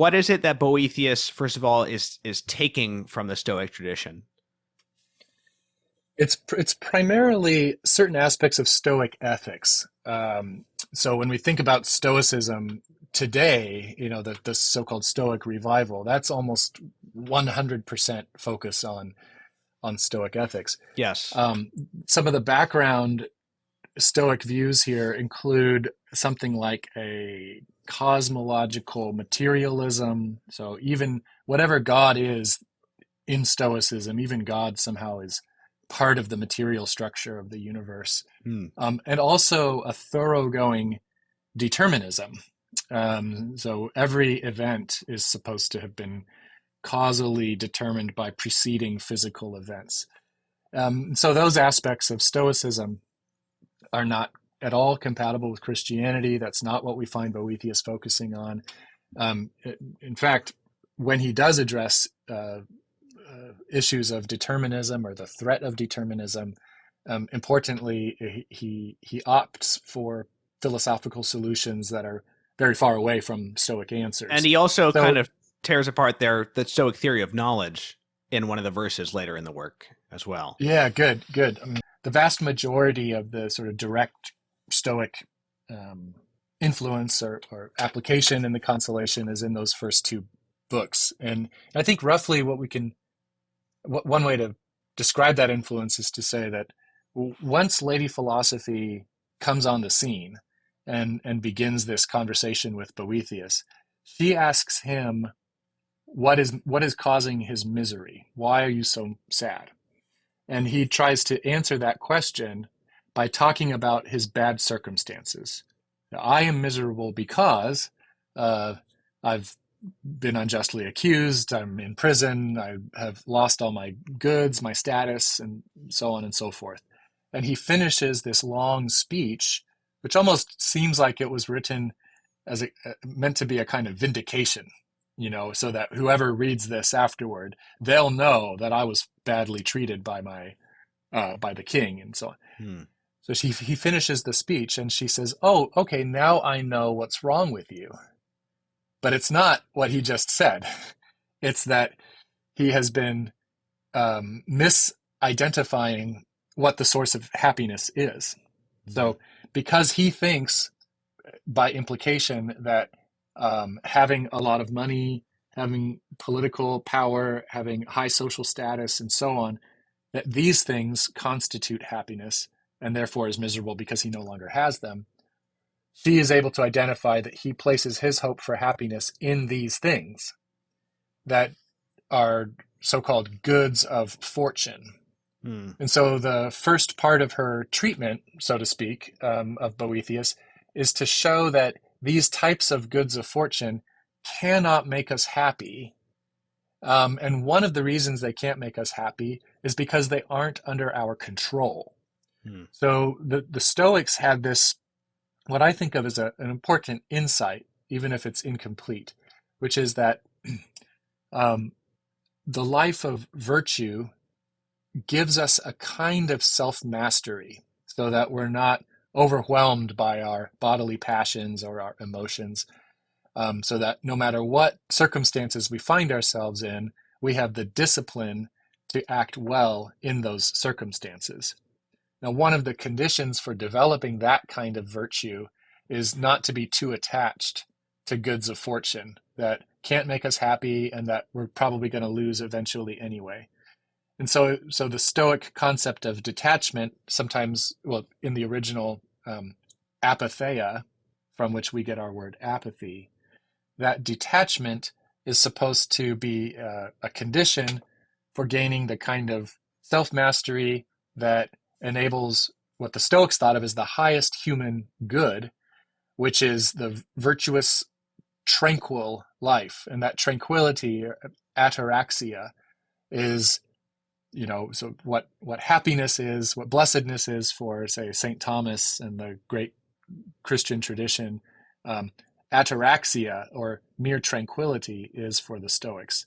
what is it that Boethius, first of all, is taking from the Stoic tradition? It's primarily certain aspects of Stoic ethics. So when we think about Stoicism today, the so-called Stoic revival, that's almost 100% focus on Stoic ethics. Yes. Um, some of the background Stoic views here include something like a cosmological materialism. So even whatever God is in Stoicism, even God somehow is part of the material structure of the universe. Hmm. And also a thoroughgoing determinism. So every event is supposed to have been causally determined by preceding physical events. So those aspects of Stoicism are not at all compatible with Christianity. That's not what we find Boethius focusing on. In fact, when he does address issues of determinism or the threat of determinism, importantly, he opts for philosophical solutions that are very far away from Stoic And answers. he also kind So, of tears apart the Stoic theory of knowledge in one of the verses later in the work as well. yeah, good, good. I mean, the vast majority of the sort of direct Stoic um, influence or application in the Consolation is in those first two books. And I think roughly one way to describe that influence is to say that once Lady Philosophy comes on the scene and begins this conversation with Boethius, she asks him, what is causing his misery? Why are you so sad? And he tries to answer that question by talking about his bad circumstances. I am miserable because uh, I've been unjustly accused, I'm in prison, I have lost all my goods, my status, and so on and so forth. And he finishes this long speech, which almost seems like it was written as meant to be a kind of vindication, so that whoever reads this afterward, they'll know that I was badly treated by the king and so on. Hmm. So he finishes the speech and she says, "Oh, okay, now I know what's wrong with you." But it's not what he just said. It's that he has been misidentifying what the source of happiness is. Hmm. So because he thinks by implication that having a lot of money, having political power, having high social status, and so on, that these things constitute happiness and therefore is miserable because he no longer has them. She is able to identify that he places his hope for happiness in these things that are so-called goods of fortune. Hmm. And so the first part of her treatment, so to speak, of Boethius is to show that these types of goods of fortune cannot make us happy. And one of the reasons they can't make us happy is because they aren't under our control. Hmm. So the Stoics had this, what I think of as an important insight, even if it's incomplete, which is that um, the life of virtue gives us a kind of self-mastery so that we're not overwhelmed by our bodily passions or our emotions, so that no matter what circumstances we find ourselves in, we have the discipline to act well in those circumstances. Now, one of the conditions for developing that kind of virtue is not to be too attached to goods of fortune that can't make us happy and that we're probably going to lose eventually anyway. And so the Stoic concept of detachment, sometimes, well, in the original apatheia, from which we get our word apathy, that detachment is supposed to be a condition for gaining the kind of self-mastery that enables what the Stoics thought of as the highest human good, which is the virtuous, tranquil life. And that tranquility, ataraxia, is, so what happiness is, what blessedness is for, say, St. Thomas and the great Christian tradition, um, ataraxia or mere tranquility is for the Stoics.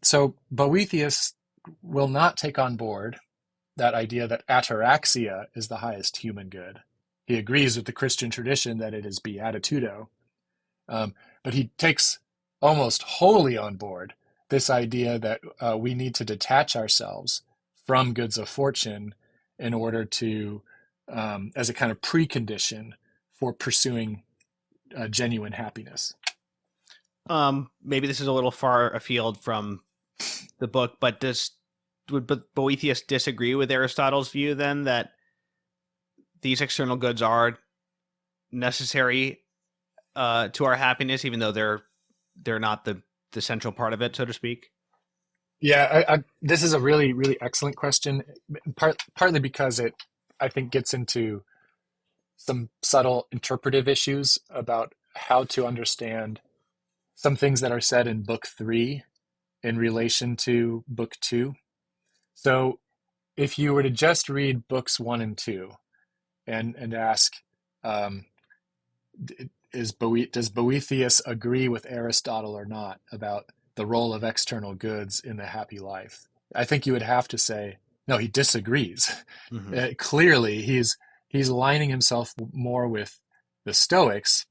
So Boethius will not take on board that idea that ataraxia is the highest human good. He agrees with the Christian tradition that it is beatitudo, but he takes almost wholly on board this idea that we need to detach ourselves from goods of fortune in order to, as a kind of precondition for pursuing genuine happiness. Maybe this is a little far afield from the book, but would Boethius disagree with Aristotle's view then that these external goods are necessary to our happiness, even though they're not the central part of it, so to speak? Yeah, this is a really, really excellent question. Partly because it, I think, gets into some subtle interpretive issues about how to understand some things that are said in book three in relation to book two. So, if you were to just read books one and two and ask, um, does Boethius agree with Aristotle or not about the role of external goods in the happy life? I think you would have to say, no, he disagrees. Mm-hmm. Clearly, he's aligning himself more with the Stoics.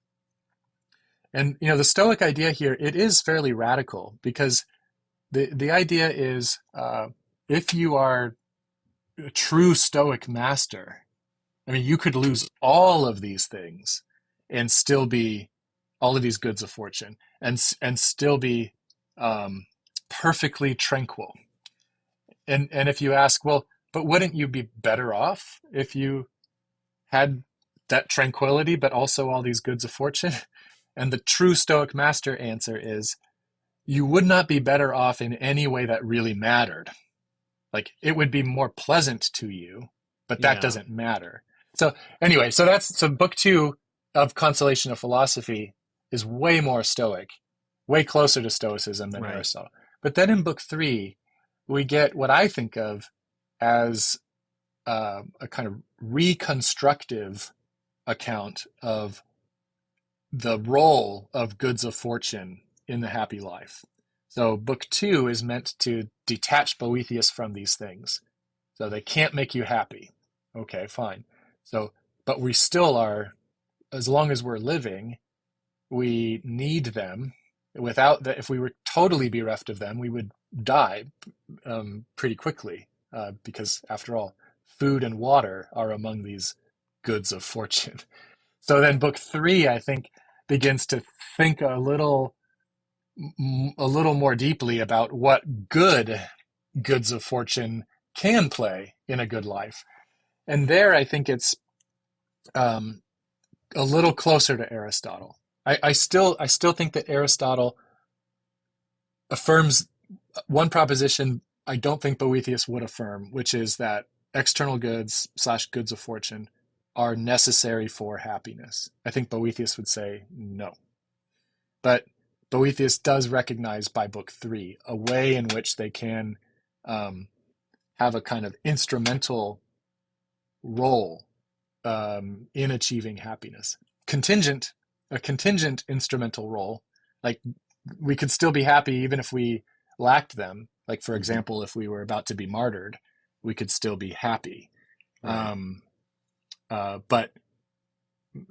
And the Stoic idea here, it is fairly radical because the idea is, if you are a true Stoic master, I mean, you could lose all of these things and still be all of these goods of fortune and still be um, perfectly tranquil. And if you ask, well, but wouldn't you be better off if you had that tranquility, but also all these goods of fortune? And the true Stoic master answer is, you would not be better off in any way that really mattered. Like, it would be more pleasant to you, but that Yeah. doesn't matter. So anyway, so book two of Consolation of Philosophy is way more Stoic, way closer to Stoicism than Right. Aristotle. But then in book three, we get what I think of as a kind of reconstructive account of the role of goods of fortune in the happy life. So book two is meant to detach Boethius from these things. So they can't make you happy. Okay, fine. So, but we still are, as long as we're living, we need them. Without that, if we were totally bereft of them, we would die pretty quickly, because, after all, food and water are among these goods of fortune. So then, book three, I think, begins to think a little more deeply about what good goods of fortune can play in a good life. And there, I think it's um, a little closer to Aristotle. I still think that Aristotle affirms one proposition I don't think Boethius would affirm, which is that external goods / goods of fortune are necessary for happiness. I think Boethius would say no. But Boethius does recognize by book three a way in which they can um, have a kind of instrumental role in achieving happiness. A contingent instrumental role. Like, we could still be happy even if we lacked them. Like, for Mm-hmm. example, if we were about to be martyred, we could still be happy. Right. Um, but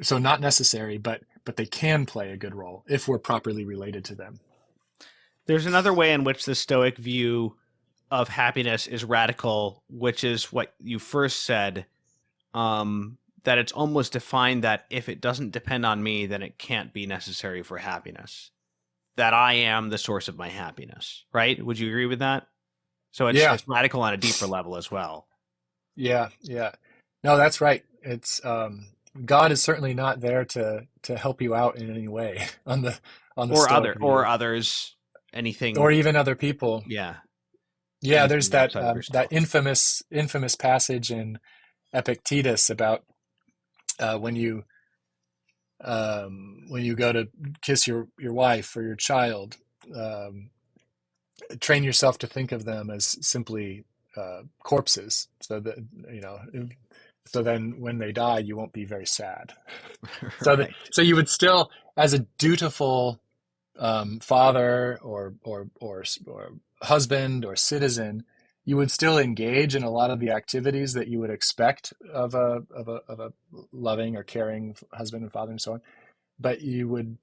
so not necessary, but they can play a good role if we're properly related to them. There's another way in which the Stoic view of happiness is radical, which is what you first said, that it's almost defined that if it doesn't depend on me, then it can't be necessary for happiness. That I am the source of my happiness, right? Would you agree with that? So Yeah, it's radical on a deeper level as well, yeah, yeah. No, that's right. It's God is certainly not there to help you out in any way on the Stoic or view, others, or anything, even other people. yeah, Yeah, there's anything that outside of that yourself. infamous passage in Epictetus about when you go to kiss your wife or your child, um, train yourself to think of them as simply corpses, so that you know. So then, when they die, you won't be very sad. Right. So you would still, as a dutiful father or husband or citizen, you would still engage in a lot of the activities that you would expect of a loving or caring husband and father and so on. But you would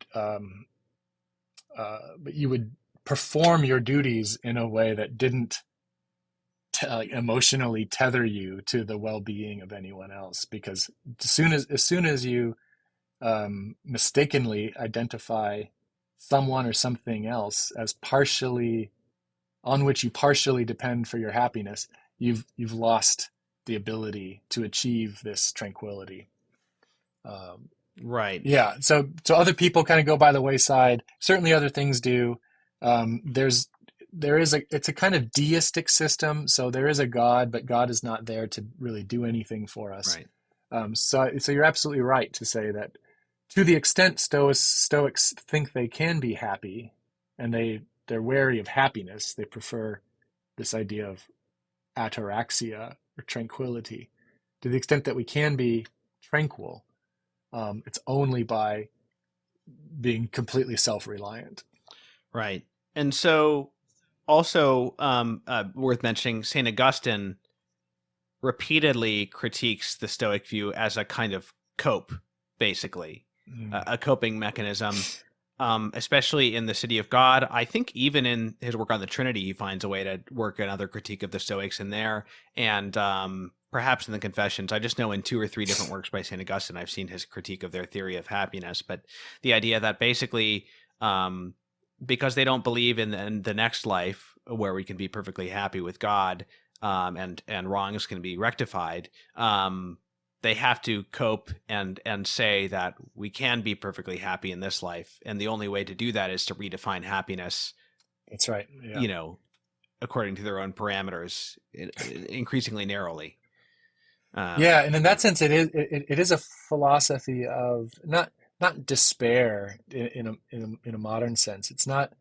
but you would perform your duties in a way that didn't like emotionally tether you to the well-being of anyone else. Because as soon as you mistakenly identify someone or something else as partially on which you partially depend for your happiness, you've lost the ability to achieve this tranquility. Um, Right. yeah, so other people kind of go by the wayside. Certainly, other things do. There is a it's a kind of deistic system, so there is a God, but God is not there to really do anything for us. Right. So you're absolutely right to say that to the extent Stoics think they can be happy, and they're wary of happiness. They prefer this idea of ataraxia or tranquility. To the extent that we can be tranquil, it's only by being completely self-reliant. Right. And so, also worth mentioning, St. Augustine repeatedly critiques the Stoic view as a kind of cope, basically, Mm. a coping mechanism, especially in the City of God. I think even in his work on the Trinity, he finds a way to work another critique of the Stoics in there. And perhaps in the Confessions. I just know in 2 or 3 different works by St. Augustine, I've seen his critique of their theory of happiness. But the idea that basically, because they don't believe in the next life where we can be perfectly happy with God, and wrongs can be rectified, they have to cope and say that we can be perfectly happy in this life, and the only way to do that is to redefine happiness, That's right. Yeah. you know, according to their own parameters, increasingly narrowly. Yeah, Um, and in that sense, it is a philosophy of not despair in a modern sense. It's not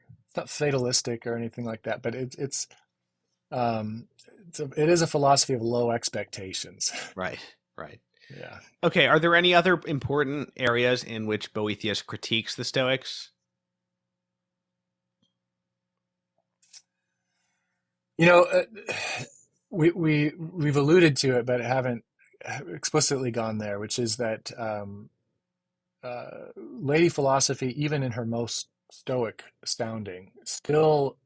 fatalistic or anything like that, but um, it is a philosophy of low expectations. right, right. Yeah. Okay, are there any other important areas in which Boethius critiques the Stoics? You know, we've alluded to it, but haven't explicitly gone there, which is that lady philosophy, even in her most stoic sounding, still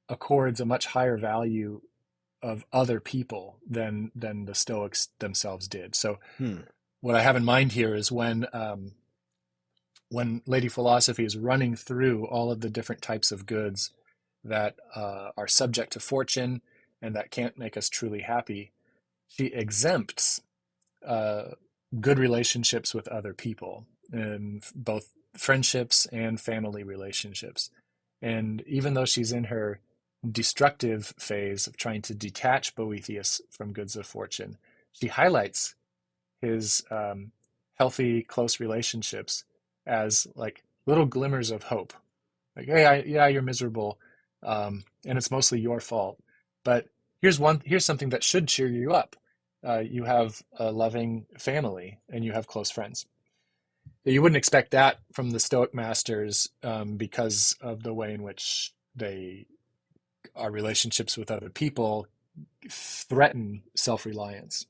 accords a much higher value of other people than the Stoics themselves did. So Hmm. what I have in mind here is when lady philosophy is running through all of the different types of goods that are subject to fortune and that can't make us truly happy, she exempts uh, good relationships with other people, and both friendships and family relationships. And even though she's in her destructive phase of trying to detach Boethius from goods of fortune, she highlights his healthy, close relationships as like little glimmers of hope. Like, hey, yeah, you're miserable, and it's mostly your fault. But here's something that should cheer you up. You have a loving family, and you have close friends. You wouldn't expect that from the Stoic masters because of the way in which they our relationships with other people threaten self-reliance.